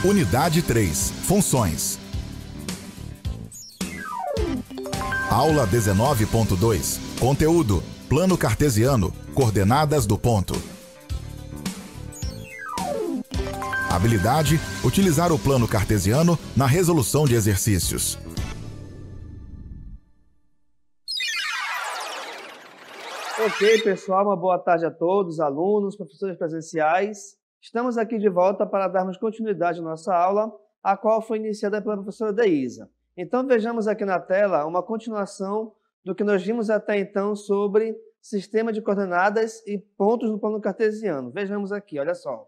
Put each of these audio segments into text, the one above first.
Unidade 3. Funções. Aula 19.2. Conteúdo. Plano cartesiano. Coordenadas do ponto. Habilidade. Utilizar o plano cartesiano na resolução de exercícios. Ok, pessoal, uma boa tarde a todos, alunos, professores presenciais. Estamos aqui de volta para darmos continuidade à nossa aula, a qual foi iniciada pela professora Deísa. Então, vejamos aqui na tela uma continuação do que nós vimos até então sobre sistema de coordenadas e pontos no plano cartesiano. Vejamos aqui, olha só.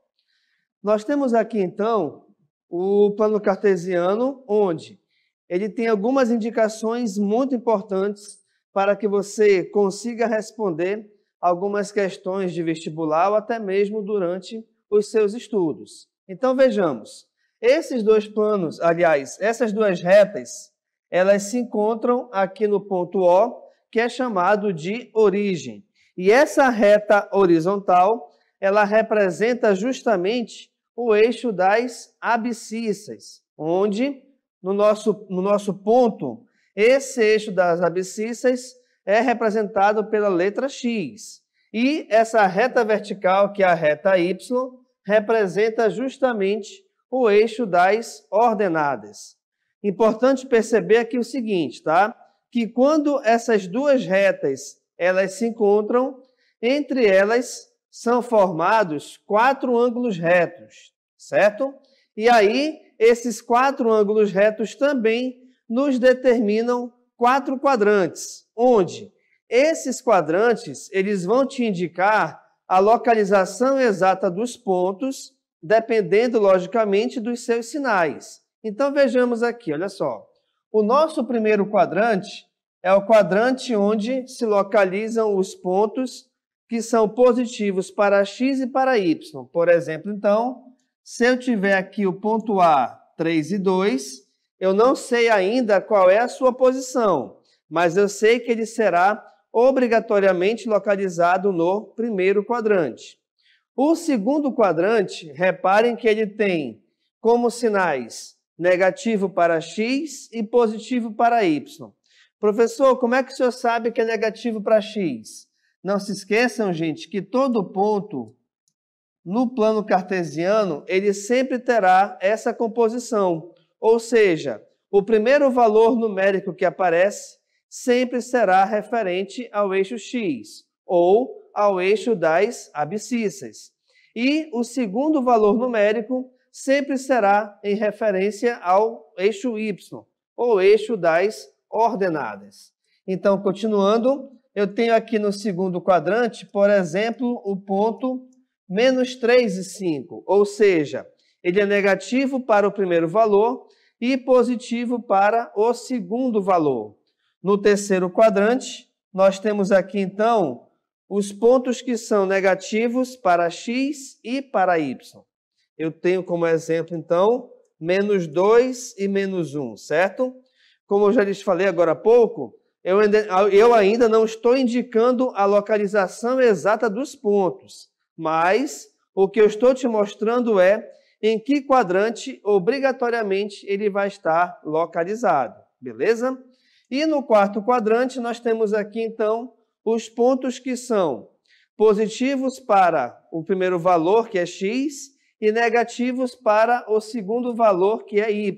Nós temos aqui, então, o plano cartesiano, onde ele tem algumas indicações muito importantes para que você consiga responder algumas questões de vestibular ou até mesmo durante os seus estudos. Então, vejamos. Esses dois planos, aliás, essas duas retas, elas se encontram aqui no ponto O, que é chamado de origem. E essa reta horizontal, ela representa justamente o eixo das abscissas, onde, no nosso ponto, esse eixo das abscissas é representado pela letra X. E essa reta vertical, que é a reta Y, representa justamente o eixo das ordenadas. Importante perceber aqui o seguinte, tá? Que quando essas duas retas elas se encontram, entre elas são formados 4 ângulos retos, certo? E aí, esses 4 ângulos retos também nos determinam 4 quadrantes, onde esses quadrantes eles vão te indicar a localização exata dos pontos, dependendo, logicamente, dos seus sinais. Então, vejamos aqui, olha só. O nosso primeiro quadrante é o quadrante onde se localizam os pontos que são positivos para x e para y. Por exemplo, então, se eu tiver aqui o ponto A, 3 e 2, eu não sei ainda qual é a sua posição, mas eu sei que ele será obrigatoriamente localizado no primeiro quadrante. O segundo quadrante, reparem que ele tem como sinais negativo para x e positivo para y. Professor, como é que o senhor sabe que é negativo para x? Não se esqueçam, gente, que todo ponto no plano cartesiano, ele sempre terá essa composição. Ou seja, o primeiro valor numérico que aparece sempre será referente ao eixo x, ou ao eixo das abscissas. E o segundo valor numérico sempre será em referência ao eixo y, ou eixo das ordenadas. Então, continuando, eu tenho aqui no segundo quadrante, por exemplo, o ponto menos 3 e 5, ou seja, ele é negativo para o primeiro valor e positivo para o segundo valor. No terceiro quadrante, nós temos aqui, então, os pontos que são negativos para x e para y. Eu tenho como exemplo, então, menos 2 e menos 1, certo? Como eu já lhes falei agora há pouco, eu ainda não estou indicando a localização exata dos pontos, mas o que eu estou te mostrando é em que quadrante, obrigatoriamente, ele vai estar localizado, beleza? E no quarto quadrante, nós temos aqui, então, os pontos que são positivos para o primeiro valor, que é x, e negativos para o segundo valor, que é y.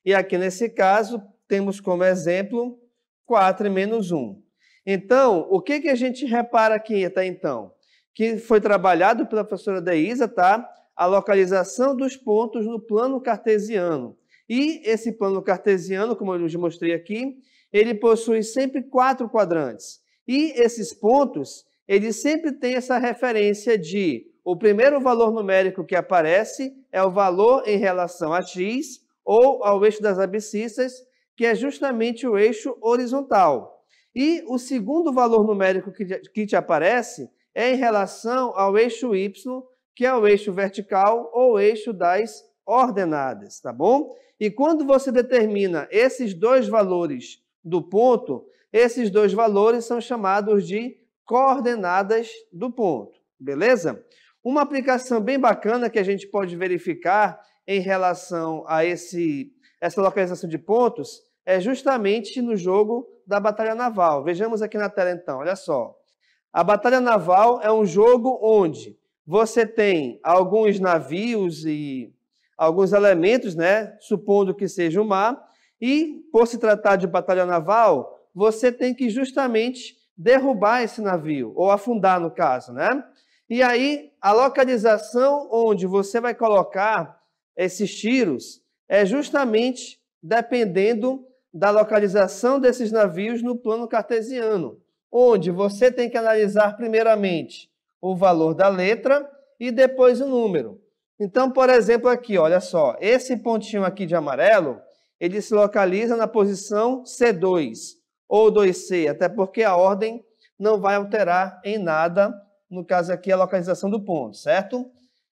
E aqui, nesse caso, temos como exemplo 4 e menos 1. Então, o que a gente repara aqui até então? Que foi trabalhado pela professora Deísa, tá? A localização dos pontos no plano cartesiano. E esse plano cartesiano, como eu já mostrei aqui, ele possui sempre 4 quadrantes. E esses pontos, eles sempre têm essa referência de o primeiro valor numérico que aparece é o valor em relação a x ou ao eixo das abscissas, que é justamente o eixo horizontal. E o segundo valor numérico que te aparece é em relação ao eixo y, que é o eixo vertical ou eixo das ordenadas, tá bom? E quando você determina esses dois valores do ponto, esses dois valores são chamados de coordenadas do ponto, beleza? Uma aplicação bem bacana que a gente pode verificar em relação a essa localização de pontos é justamente no jogo da Batalha Naval. Vejamos aqui na tela então, olha só. A Batalha Naval é um jogo onde você tem alguns navios e alguns elementos, né, supondo que seja o mar, e por se tratar de batalha naval, você tem que justamente derrubar esse navio, ou afundar no caso, né? E aí, a localização onde você vai colocar esses tiros é justamente dependendo da localização desses navios no plano cartesiano, onde você tem que analisar primeiramente o valor da letra e depois o número. Então, por exemplo, aqui, olha só, esse pontinho aqui de amarelo, ele se localiza na posição C2 ou 2C, até porque a ordem não vai alterar em nada, no caso aqui a localização do ponto, certo?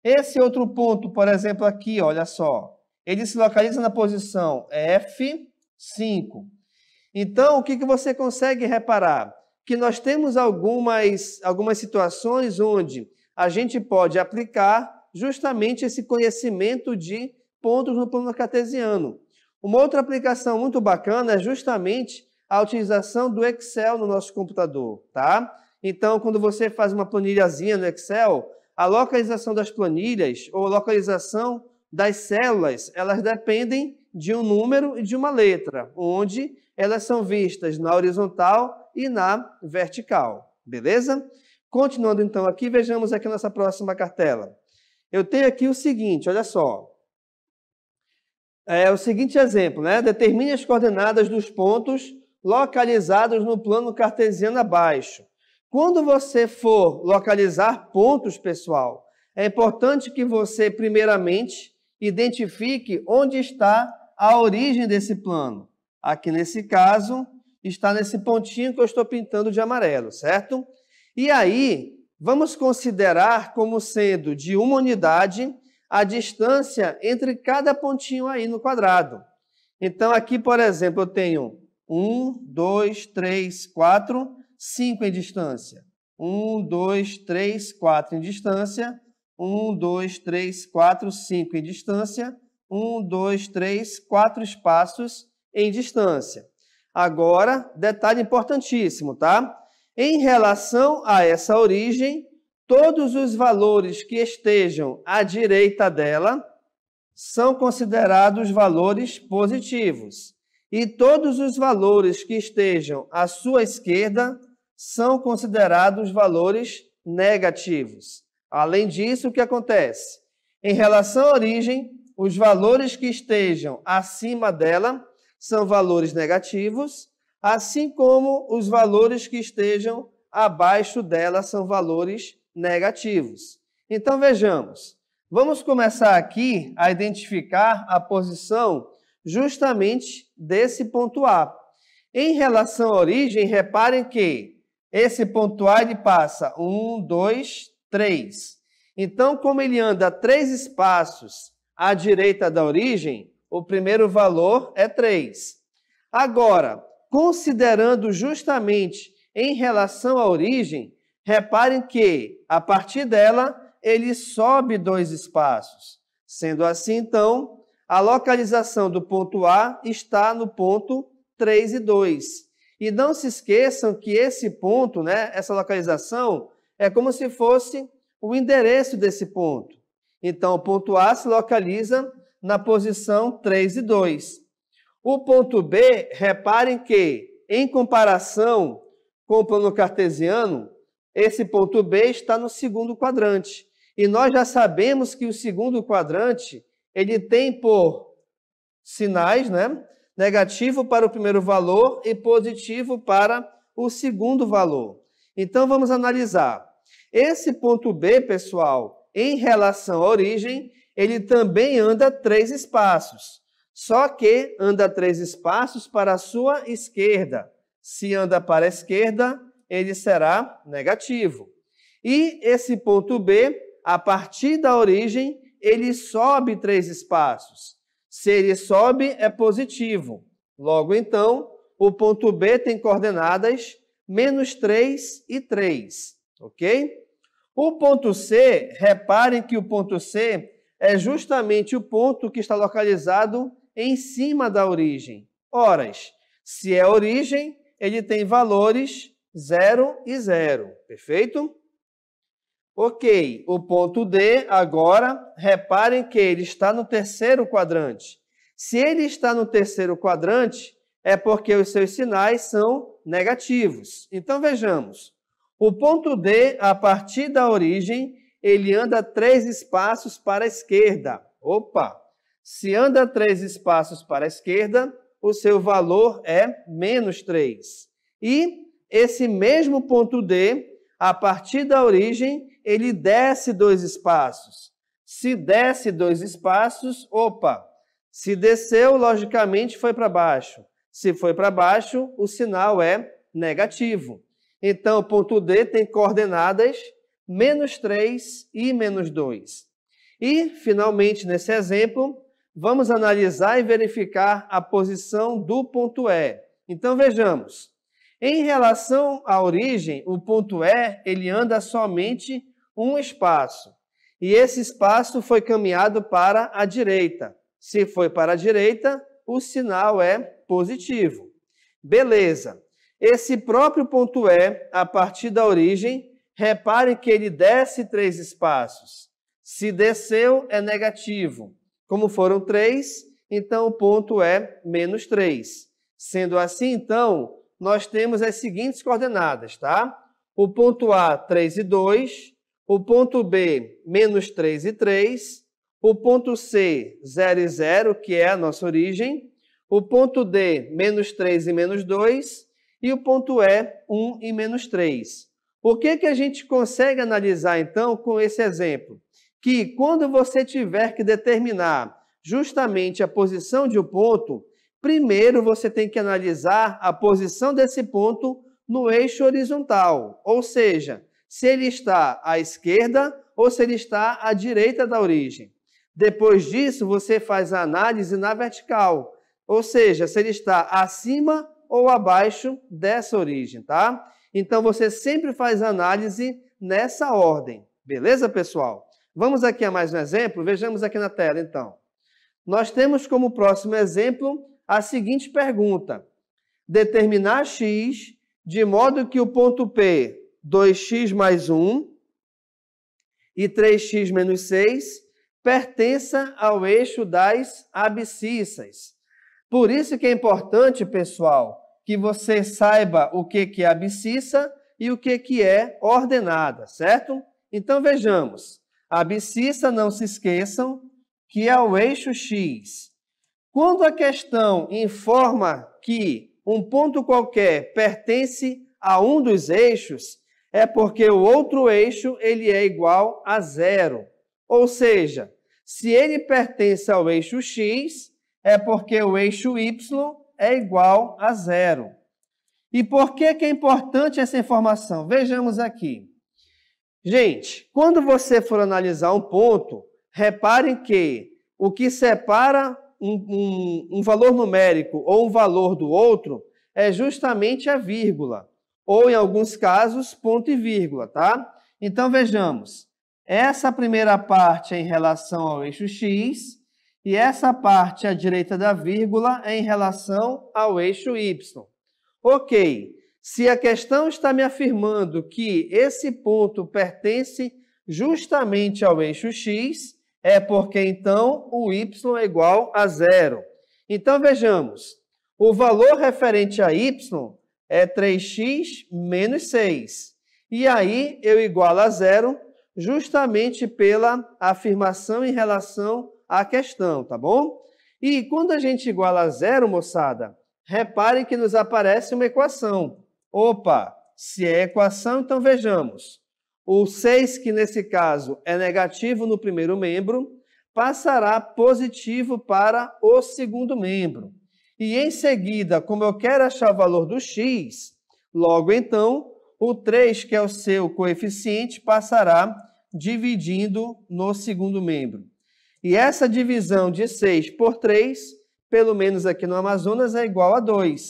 Esse outro ponto, por exemplo, aqui, olha só, ele se localiza na posição F5. Então, o que você consegue reparar? Que nós temos algumas situações onde a gente pode aplicar justamente esse conhecimento de pontos no plano cartesiano. Uma outra aplicação muito bacana é justamente a utilização do Excel no nosso computador, tá? Então, quando você faz uma planilhazinha no Excel, a localização das planilhas ou localização das células, elas dependem de um número e de uma letra, onde elas são vistas na horizontal e na vertical, beleza? Continuando então aqui, vejamos aqui a nossa próxima cartela. Eu tenho aqui o seguinte, olha só. É o seguinte exemplo, né? Determine as coordenadas dos pontos localizados no plano cartesiano abaixo. Quando você for localizar pontos, pessoal, é importante que você, primeiramente, identifique onde está a origem desse plano. Aqui, nesse caso, está nesse pontinho que eu estou pintando de amarelo, certo? E aí, vamos considerar como sendo de uma unidade a distância entre cada pontinho aí no quadrado. Então, aqui, por exemplo, eu tenho 1, 2, 3, 4, 5 em distância. 1, 2, 3, 4 em distância. 1, 2, 3, 4, 5 em distância. 1, 2, 3, 4 espaços em distância. Agora, detalhe importantíssimo, tá? Em relação a essa origem, todos os valores que estejam à direita dela são considerados valores positivos. E todos os valores que estejam à sua esquerda são considerados valores negativos. Além disso, o que acontece? Em relação à origem, os valores que estejam acima dela são valores negativos, assim como os valores que estejam abaixo dela são valores negativos. Então, vejamos. Vamos começar aqui a identificar a posição justamente desse ponto A. Em relação à origem, reparem que esse ponto A ele passa 1, 2, 3. Então, como ele anda 3 espaços à direita da origem, o primeiro valor é 3. Agora, considerando justamente em relação à origem, reparem que, a partir dela, ele sobe 2 espaços. Sendo assim, então, a localização do ponto A está no ponto 3 e 2. E não se esqueçam que esse ponto, né, essa localização, é como se fosse o endereço desse ponto. Então, o ponto A se localiza na posição 3 e 2. O ponto B, reparem que, em comparação com o plano cartesiano, esse ponto B está no segundo quadrante. E nós já sabemos que o segundo quadrante, ele tem por sinais, né? Negativo para o primeiro valor e positivo para o segundo valor. Então, vamos analisar. Esse ponto B, pessoal, em relação à origem, ele também anda 3 espaços. Só que anda 3 espaços para a sua esquerda. Se anda para a esquerda, ele será negativo. E esse ponto B, a partir da origem, ele sobe 3 espaços. Se ele sobe, é positivo. Logo, então, o ponto B tem coordenadas -3 e 3, ok? O ponto C, reparem que o ponto C, é justamente o ponto que está localizado em cima da origem. Ora, se é origem, ele tem valores 0 e 0, perfeito? Ok, o ponto D, agora, reparem que ele está no terceiro quadrante. Se ele está no terceiro quadrante, é porque os seus sinais são negativos. Então, vejamos. O ponto D, a partir da origem, ele anda 3 espaços para a esquerda. Opa! Se anda 3 espaços para a esquerda, o seu valor é menos 3. E esse mesmo ponto D, a partir da origem, ele desce 2 espaços. Se desce 2 espaços, opa! Se desceu, logicamente foi para baixo. Se foi para baixo, o sinal é negativo. Então, o ponto D tem coordenadas menos 3 e menos 2. E, finalmente, nesse exemplo, vamos analisar e verificar a posição do ponto E. Então, vejamos. Em relação à origem, o ponto E, ele anda somente um espaço. E esse espaço foi caminhado para a direita. Se foi para a direita, o sinal é positivo. Beleza. Esse próprio ponto E, a partir da origem, repare que ele desce 3 espaços. Se desceu, é negativo. Como foram 3, então o ponto é menos 3. Sendo assim, então, nós temos as seguintes coordenadas, tá? O ponto A, 3 e 2. O ponto B, menos 3 e 3. O ponto C, 0 e 0, que é a nossa origem. O ponto D, menos 3 e menos 2. E o ponto E, 1 e menos 3. O que a gente consegue analisar, então, com esse exemplo? Que quando você tiver que determinar justamente a posição de um ponto, primeiro você tem que analisar a posição desse ponto no eixo horizontal, ou seja, se ele está à esquerda ou se ele está à direita da origem. Depois disso, você faz a análise na vertical, ou seja, se ele está acima ou abaixo dessa origem, tá? Então, você sempre faz a análise nessa ordem. Beleza, pessoal? Vamos aqui a mais um exemplo? Vejamos aqui na tela, então. Nós temos como próximo exemplo a seguinte pergunta. Determinar x de modo que o ponto P, 2x mais 1 e 3x menos 6, pertença ao eixo das abscissas. Por isso que é importante, pessoal, que você saiba o que é abscissa e o que é ordenada, certo? Então, vejamos. A abscissa, não se esqueçam, que é o eixo x. Quando a questão informa que um ponto qualquer pertence a um dos eixos, é porque o outro eixo ele é igual a 0. Ou seja, se ele pertence ao eixo x, é porque o eixo y é igual a 0. E por que é importante essa informação? Vejamos aqui. Gente, quando você for analisar um ponto, reparem que o que separa um valor numérico ou um valor do outro é justamente a vírgula, ou em alguns casos, ponto e vírgula, tá? Então, vejamos. Essa primeira parte é em relação ao eixo x e essa parte à direita da vírgula é em relação ao eixo y. Ok, se a questão está me afirmando que esse ponto pertence justamente ao eixo x, é porque, então, o y é igual a 0. Então, vejamos. O valor referente a y é 3x menos 6. E aí, eu igualo a 0 justamente pela afirmação em relação à questão, tá bom? E quando a gente iguala a 0, moçada, reparem que nos aparece uma equação. Opa, se é equação, então vejamos. O 6, que nesse caso é negativo no primeiro membro, passará positivo para o segundo membro. E em seguida, como eu quero achar o valor do x, logo então, o 3, que é o seu coeficiente, passará dividindo no segundo membro. E essa divisão de 6 por 3, pelo menos aqui no Amazonas, é igual a 2.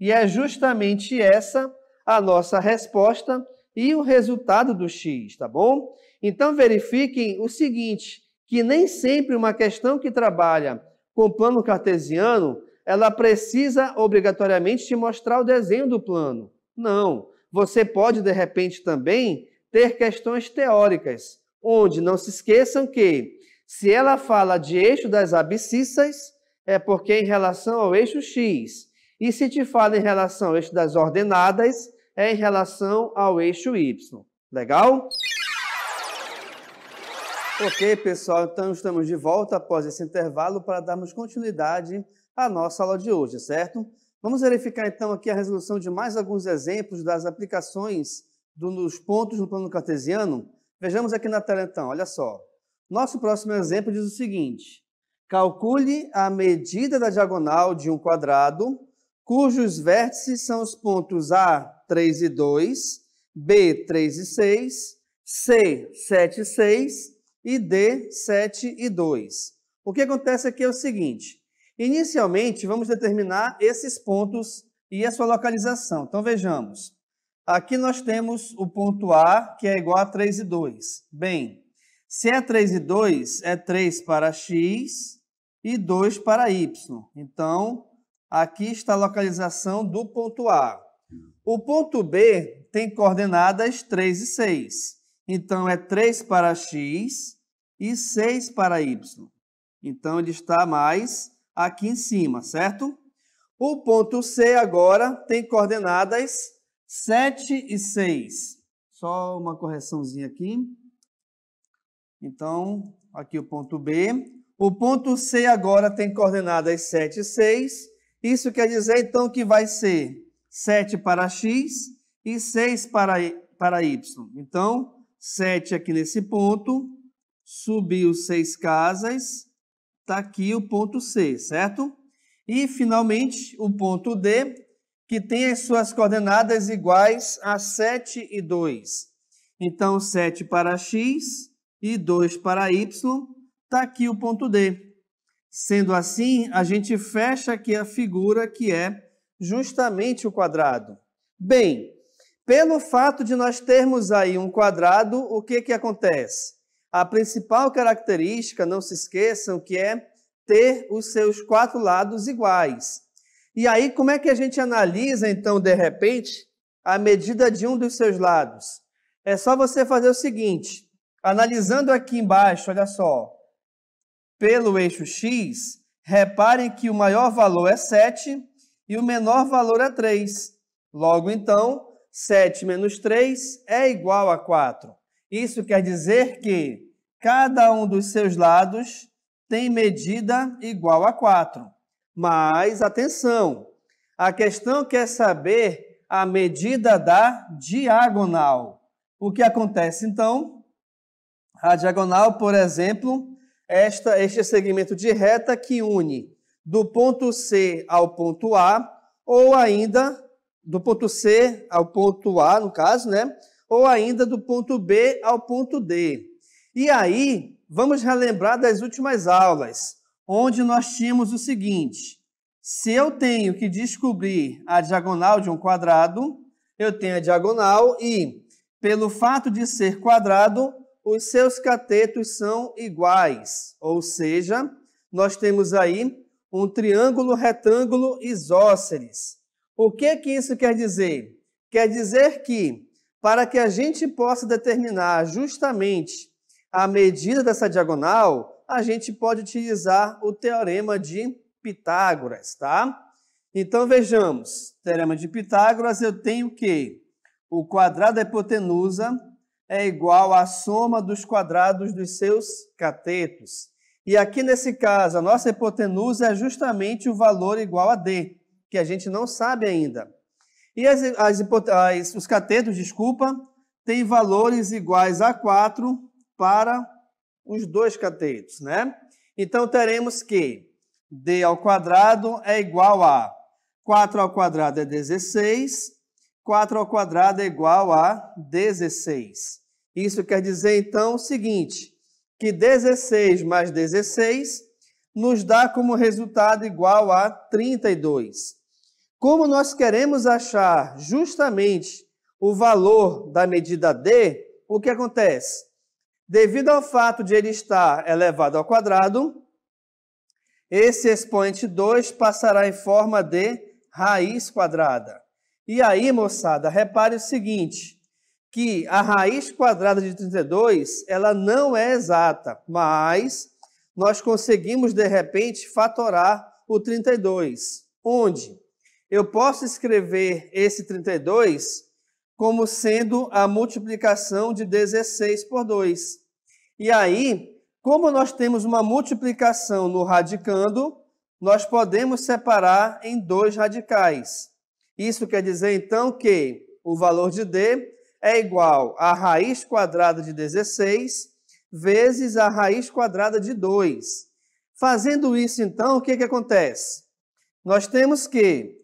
E é justamente essa a nossa resposta e o resultado do x, tá bom? Então, verifiquem o seguinte, que nem sempre uma questão que trabalha com plano cartesiano, ela precisa obrigatoriamente te mostrar o desenho do plano. Não. Você pode, de repente, também ter questões teóricas, onde não se esqueçam que, se ela fala de eixo das abscissas, é porque é em relação ao eixo X. E se te fala em relação ao eixo das ordenadas, é em relação ao eixo Y. Legal? Ok, pessoal, então estamos de volta após esse intervalo para darmos continuidade à nossa aula de hoje, certo? Vamos verificar então aqui a resolução de mais alguns exemplos das aplicações dos pontos no plano cartesiano. Vejamos aqui na tela então, olha só. Nosso próximo exemplo diz o seguinte: calcule a medida da diagonal de um quadrado, cujos vértices são os pontos A, 3 e 2, B, 3 e 6, C, 7 e 6 e D, 7 e 2. O que acontece aqui é o seguinte: inicialmente, vamos determinar esses pontos e a sua localização. Então, vejamos. Aqui nós temos o ponto A, que é igual a 3 e 2. Bem, se é 3 e 2, é 3 para x e 2 para y. Então, aqui está a localização do ponto A. O ponto B tem coordenadas 3 e 6. Então, é 3 para x e 6 para y. Então, ele está mais aqui em cima, certo? O ponto C agora tem coordenadas 7 e 6. Só uma correçãozinha aqui. Então, aqui o ponto B. O ponto C agora tem coordenadas 7 e 6. Isso quer dizer, então, que vai ser 7 para x e 6 para y. Então, 7 aqui nesse ponto, subiu 6 casas, está aqui o ponto C, certo? E, finalmente, o ponto D, que tem as suas coordenadas iguais a 7 e 2. Então, 7 para x e 2 para y, está aqui o ponto D. Sendo assim, a gente fecha aqui a figura que é justamente o quadrado. Bem, pelo fato de nós termos aí um quadrado, o que acontece? A principal característica, não se esqueçam, que é ter os seus 4 lados iguais. E aí, como é que a gente analisa, então, de repente, a medida de um dos seus lados? É só você fazer o seguinte, analisando aqui embaixo, olha só, pelo eixo X, reparem que o maior valor é 7 e o menor valor é 3. Logo, então, 7 menos 3 é igual a 4. Isso quer dizer que cada um dos seus lados tem medida igual a 4. Mas, atenção, a questão quer saber a medida da diagonal. O que acontece, então? A diagonal, por exemplo, este segmento de reta que une do ponto C ao ponto A, ou ainda do ponto C ao ponto A, no caso, né? Ou ainda do ponto B ao ponto D. E aí, vamos relembrar das últimas aulas, onde nós tínhamos o seguinte: se eu tenho que descobrir a diagonal de um quadrado, eu tenho a diagonal e, pelo fato de ser quadrado, os seus catetos são iguais. Ou seja, nós temos aí um triângulo retângulo isósceles. O que isso quer dizer? Quer dizer que, para que a gente possa determinar justamente a medida dessa diagonal, a gente pode utilizar o teorema de Pitágoras, tá? Então, vejamos. Teorema de Pitágoras, eu tenho que o quadrado da hipotenusa é igual à soma dos quadrados dos seus catetos. E aqui, nesse caso, a nossa hipotenusa é justamente o valor igual a D, que a gente não sabe ainda. E os catetos, têm valores iguais a 4 para os dois catetos, né? Então, teremos que D ao quadrado é igual a 4 ao quadrado é 16, 4 ao quadrado é igual a 16. Isso quer dizer, então, o seguinte, que 16 mais 16 nos dá como resultado igual a 32. Como nós queremos achar justamente o valor da medida D, o que acontece? Devido ao fato de ele estar elevado ao quadrado, esse expoente 2 passará em forma de raiz quadrada. E aí, moçada, repare o seguinte, que a raiz quadrada de 32, ela não é exata, mas nós conseguimos, de repente, fatorar o 32. Onde? Eu posso escrever esse 32 como sendo a multiplicação de 16 por 2. E aí, como nós temos uma multiplicação no radicando, nós podemos separar em 2 radicais. Isso quer dizer, então, que o valor de D é igual a raiz quadrada de 16 vezes a raiz quadrada de 2. Fazendo isso, então, o que acontece? Nós temos que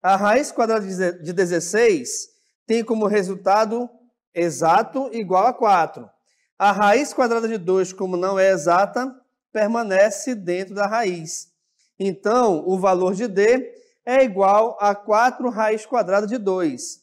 a raiz quadrada de 16 tem como resultado exato igual a 4. A raiz quadrada de 2, como não é exata, permanece dentro da raiz. Então, o valor de D é igual a 4 raiz quadrada de 2.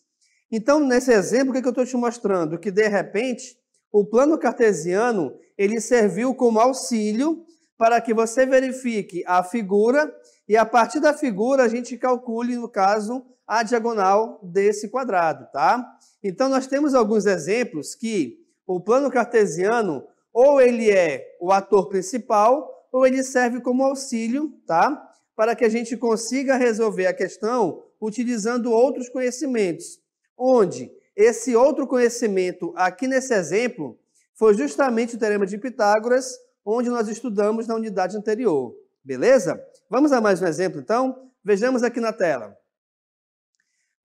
Então, nesse exemplo, o que eu estou te mostrando? Que, de repente, o plano cartesiano ele serviu como auxílio para que você verifique a figura e, a partir da figura, a gente calcule, no caso, a diagonal desse quadrado, tá? Então, nós temos alguns exemplos que o plano cartesiano, ou ele é o ator principal, ou ele serve como auxílio, tá? Para que a gente consiga resolver a questão utilizando outros conhecimentos. Onde esse outro conhecimento, aqui nesse exemplo, foi justamente o Teorema de Pitágoras, onde nós estudamos na unidade anterior. Beleza? Vamos a mais um exemplo, então? Vejamos aqui na tela.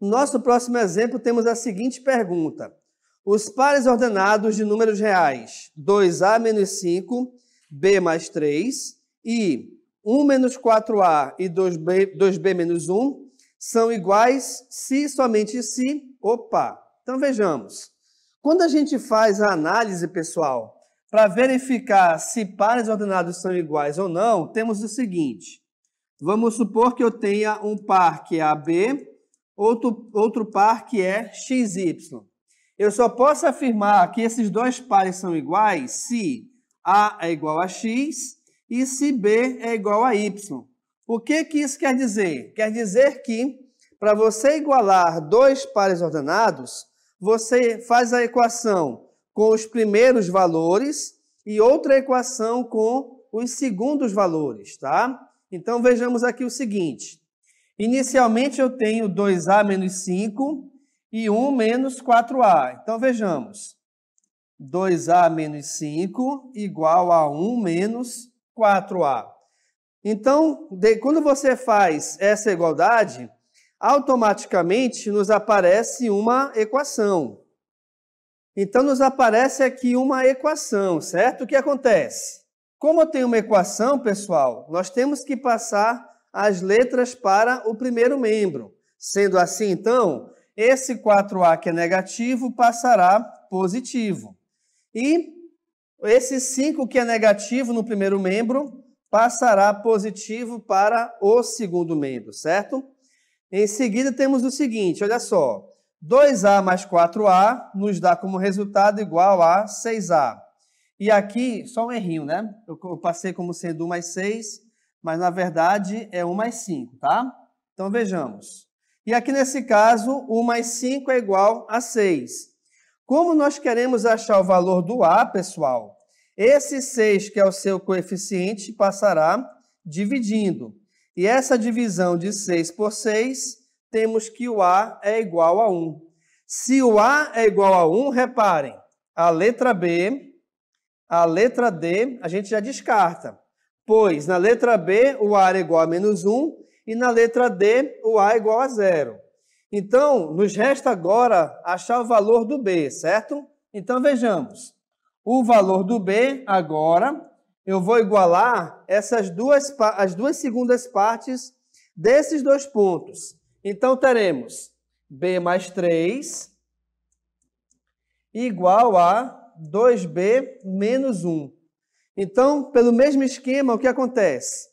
No nosso próximo exemplo, temos a seguinte pergunta. Os pares ordenados de números reais 2a menos 5, b mais 3 e 1 menos 4a e 2b menos 1 são iguais se somente se... Opa! Então vejamos. Quando a gente faz a análise, pessoal, para verificar se pares ordenados são iguais ou não, temos o seguinte. Vamos supor que eu tenha um par que é AB, outro par que é XY. Eu só posso afirmar que esses dois pares são iguais se A é igual a X e se B é igual a Y. O que isso quer dizer? Quer dizer que, para você igualar dois pares ordenados, você faz a equação com os primeiros valores e outra equação com os segundos valores, tá? Então, vejamos aqui o seguinte. Inicialmente, eu tenho 2A menos 5 e 1 menos 4A. Então, vejamos. 2A menos 5 igual a 1 menos 4A. Então, quando você faz essa igualdade, automaticamente nos aparece uma equação. Então, nos aparece aqui uma equação, certo? O que acontece? Como eu tenho uma equação, pessoal, nós temos que passar as letras para o primeiro membro. Sendo assim, então, esse 4A que é negativo passará positivo. E esse 5 que é negativo no primeiro membro passará positivo para o segundo membro, certo? Em seguida, temos o seguinte, olha só. 2A mais 4A nos dá como resultado igual a 6A. E aqui, só um errinho, né? Eu passei como sendo 1 mais 6, mas na verdade é 1 mais 5, tá? Então, vejamos. E aqui nesse caso, 1 mais 5 é igual a 6. Como nós queremos achar o valor do A, pessoal, esse 6, que é o seu coeficiente, passará dividindo. E essa divisão de 6 por 6, temos que o A é igual a 1. Se o A é igual a 1, reparem, a letra B, a letra D, a gente já descarta. Pois na letra B, o A é igual a menos 1 e na letra D, o A é igual a 0. Então, nos resta agora achar o valor do B, certo? Então, vejamos. O valor do B, agora, eu vou igualar as duas segundas partes desses dois pontos. Então, teremos B mais 3 igual a 2B menos 1. Então, pelo mesmo esquema, o que acontece?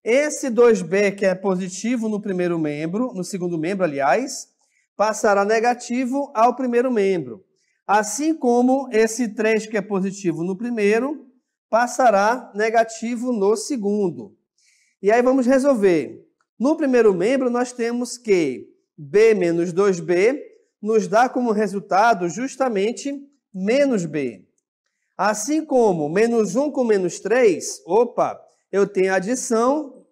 Esse 2B, que é positivo no primeiro membro, no segundo membro, aliás, passará negativo ao primeiro membro. Assim como esse 3 que é positivo no primeiro, passará negativo no segundo. E aí vamos resolver. No primeiro membro, nós temos que b menos 2b nos dá como resultado justamente menos b. Assim como menos 1 com menos 3, eu tenho adição,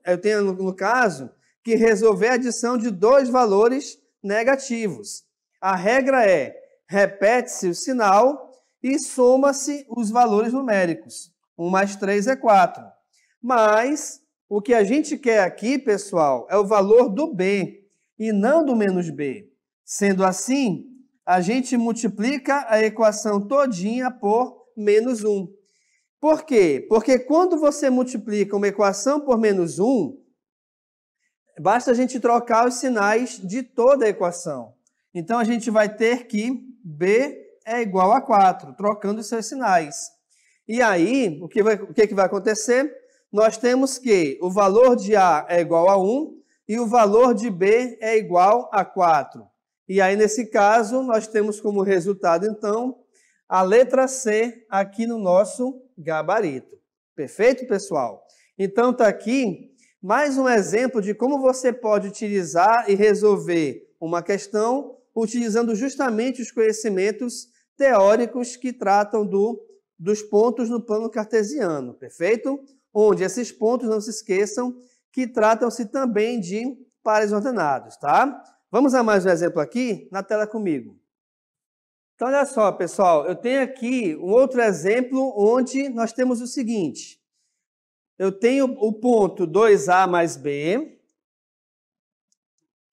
no caso, que resolver a adição de dois valores negativos. A regra é, repete-se o sinal e soma-se os valores numéricos. 1 mais 3 é 4. Mas o que a gente quer aqui, pessoal, é o valor do b e não do menos b. Sendo assim, a gente multiplica a equação todinha por menos 1. Por quê? Porque quando você multiplica uma equação por menos 1, basta a gente trocar os sinais de toda a equação. Então, a gente vai ter que b é igual a 4, trocando os seus sinais. E aí, o que vai acontecer? Nós temos que o valor de A é igual a 1 e o valor de B é igual a 4. E aí, nesse caso, nós temos como resultado, então, a letra C aqui no nosso gabarito. Perfeito, pessoal? Então, está aqui mais um exemplo de como você pode utilizar e resolver uma questão utilizando justamente os conhecimentos teóricos que tratam dos pontos no plano cartesiano, perfeito? Onde esses pontos, não se esqueçam, que tratam-se também de pares ordenados, tá? Vamos a mais um exemplo aqui na tela comigo. Então, olha só, pessoal, eu tenho aqui um outro exemplo onde nós temos o seguinte. Eu tenho o ponto 2a mais b,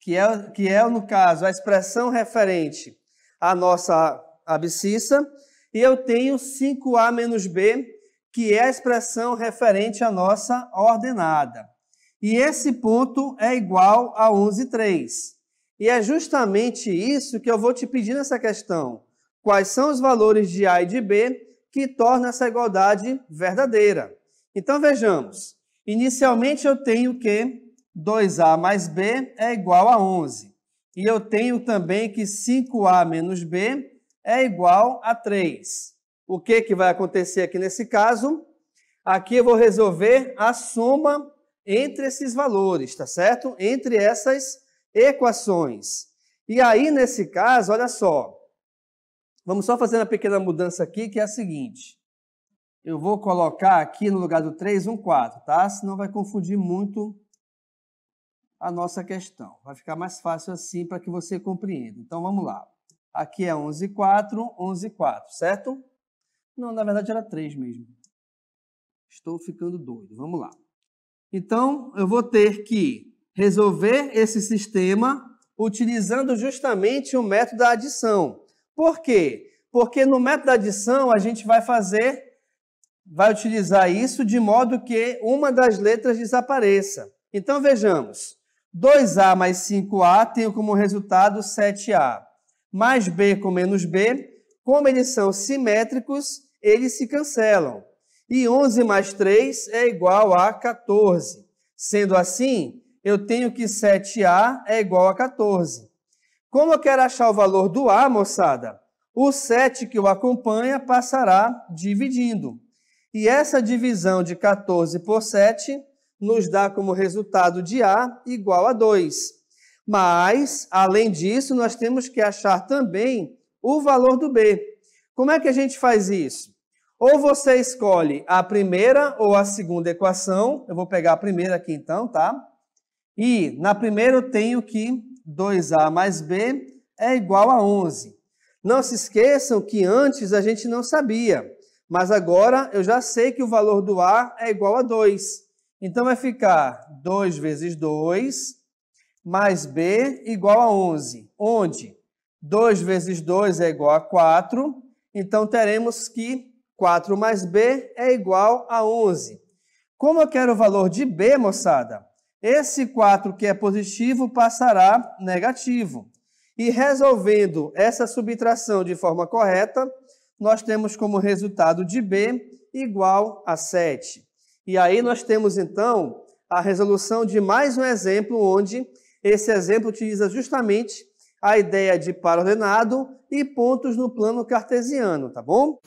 que é, no caso, a expressão referente à nossa abscissa, e eu tenho 5a menos b, que é a expressão referente à nossa ordenada. E esse ponto é igual a 11,3. E é justamente isso que eu vou te pedir nessa questão. Quais são os valores de A e de B que tornam essa igualdade verdadeira? Então, vejamos. Inicialmente, eu tenho que 2A mais B é igual a 11. E eu tenho também que 5A menos B é igual a 3. O que vai acontecer aqui nesse caso? Aqui eu vou resolver a soma entre esses valores, tá certo? Entre essas equações. E aí, nesse caso, olha só. Vamos só fazer uma pequena mudança aqui, que é a seguinte. Eu vou colocar aqui no lugar do 3, um 4, tá? Senão vai confundir muito a nossa questão. Vai ficar mais fácil assim para que você compreenda. Então, vamos lá. Aqui é 11,4, 11,4, certo? Não, na verdade era 3 mesmo. Estou ficando doido. Vamos lá. Então, eu vou ter que resolver esse sistema utilizando justamente o método da adição. Por quê? Porque no método da adição a gente vai utilizar isso de modo que uma das letras desapareça. Então, vejamos. 2A mais 5A tem como resultado 7A. Mais B com menos B, como eles são simétricos, eles se cancelam. E 11 mais 3 é igual a 14. Sendo assim, eu tenho que 7A é igual a 14. Como eu quero achar o valor do A, moçada? O 7 que o acompanha passará dividindo. E essa divisão de 14 por 7 nos dá como resultado de A igual a 2. Mas, além disso, nós temos que achar também o valor do B. Como é que a gente faz isso? Ou você escolhe a primeira ou a segunda equação. Eu vou pegar a primeira aqui então, tá? E na primeira eu tenho que 2A mais B é igual a 11. Não se esqueçam que antes a gente não sabia, mas agora eu já sei que o valor do A é igual a 2. Então vai ficar 2 vezes 2 mais B igual a 11, onde 2 vezes 2 é igual a 4, então teremos que 4 mais B é igual a 11. Como eu quero o valor de B, moçada, esse 4 que é positivo passará negativo. E resolvendo essa subtração de forma correta, nós temos como resultado de B igual a 7. E aí nós temos, então, a resolução de mais um exemplo, onde esse exemplo utiliza justamente a ideia de par ordenado e pontos no plano cartesiano, tá bom?